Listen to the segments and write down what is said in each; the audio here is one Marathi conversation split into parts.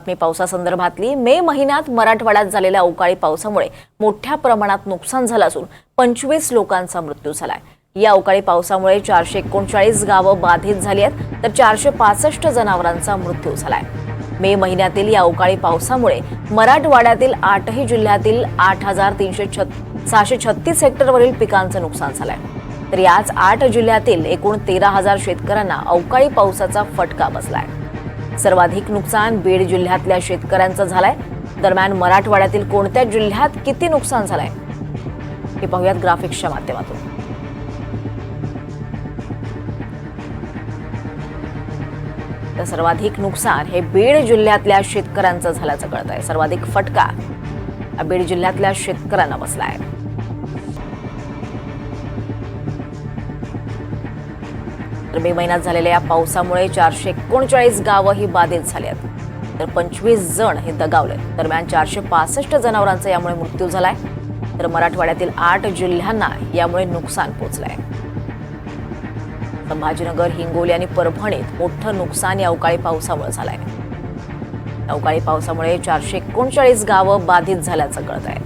पावसासंदर्भातली मे महिन्यात मराठवाड्यात झालेल्या अवकाळी पावसामुळे मोठ्या प्रमाणात नुकसान झालं असून 25 लोकांचा मृत्यू झालाय। या अवकाळी पावसामुळे 439 गावं बाधित झाली आहेत तर 465 जनावरांचा मृत्यू झालाय। मे महिन्यातील या अवकाळी पावसामुळे मराठवाड्यातील 8ही जिल्ह्यातील 8,636 हेक्टरवरील पिकांचं नुकसान झालंय। तर याच 8 जिल्ह्यातील एकूण 13,000 शेतकऱ्यांना अवकाळी पावसाचा फटका बसलाय। सर्वाधिक नुकसान बीड जिल्ह्यातल्या शेतकऱ्यांचं झालंय। दरम्यान मराठवाड्यातील कोणत्या जिल्ह्यात किती नुकसान झालंय हे पाहूयात ग्राफिक्सच्या माध्यमातून। तर सर्वाधिक नुकसान हे बीड जिल्ह्यातल्या शेतकऱ्यांचं झाल्याचं कळतंय। सर्वाधिक फटका बीड जिल्ह्यातल्या शेतकऱ्यांना बसलाय। तर मे महिन्यात झालेल्या या पावसामुळे 439 गावं ही बाधित झाली आहेत तर 25 जण हे दगावले। दरम्यान 465 जनावरांचा यामुळे मृत्यू झालाय। तर मराठवाड्यातील 8 जिल्ह्यांना यामुळे नुकसान पोहोचलंय। संभाजीनगर, हिंगोली आणि परभणीत मोठं नुकसान या अवकाळी पावसामुळे झालंय। अवकाळी पावसामुळे 439 गावं बाधित झाल्याचं कळतंय।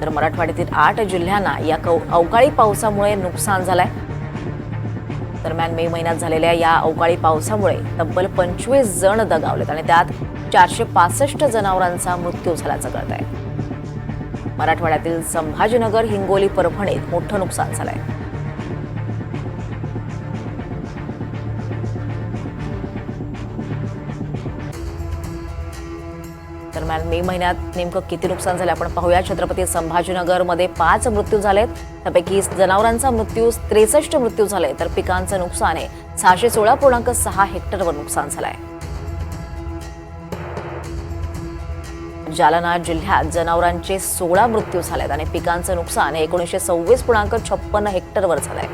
तर मराठवाड्यातील 8 जिल्ह्यांना या अवकाळी पावसामुळे नुकसान झालंय। दरम्यान मे महिन्यात झालेल्या या अवकाळी पावसामुळे तब्बल 25 जण दगावलेत आणि त्यात 465 जनावरांचा मृत्यू झाल्याचं कळतंय। मराठवाड्यातील संभाजीनगर, हिंगोली, परभणीत मोठं नुकसान झालंय। दरम्यान मे महिन्यात नेमकं किती नुकसान झालं आपण पाहूया। छत्रपती संभाजीनगरमध्ये 5 मृत्यू झालेत, त्यापैकी जनावरांचा मृत्यू 63 मृत्यू झाले तर पिकांचं नुकसान आहे 616.6 हेक्टरवर नुकसान झालंय। जालना जिल्ह्यात जनावरांचे 16 मृत्यू झालेत आणि पिकांचं नुकसान हे 1926.56 हेक्टरवर झालंय।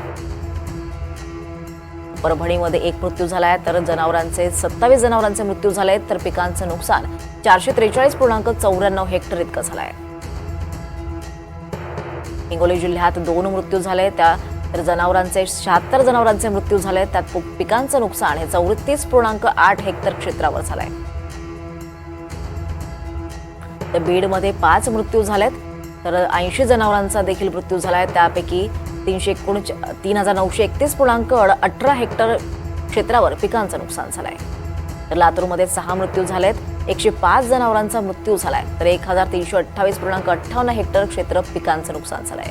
परभणीमध्ये 1 मृत्यू झालाय तर 27 जनावरांचे मृत्यू झालेत तर पिकांचं नुकसान 443.94 हेक्टर इतकं झालंय। हिंगोली जिल्ह्यात 2 मृत्यू झाले तर जनावरांचे 76 जनावरांचे मृत्यू झाले त्यात पिकांचं नुकसान हे 34.8 हेक्टर क्षेत्रावर झालंय। तर बीडमध्ये 5 मृत्यू झालेत तर 80 जनावरांचा देखील मृत्यू झालाय त्यापैकी 3,931.18 हेक्टर क्षेत्रावर पिकांचं नुकसान झालंय। तर लातूरमध्ये 6 मृत्यू झालेत, 105 जनावरांचा मृत्यू झालाय तर 1,328.58 हेक्टर क्षेत्र पिकांचं नुकसान झालंय।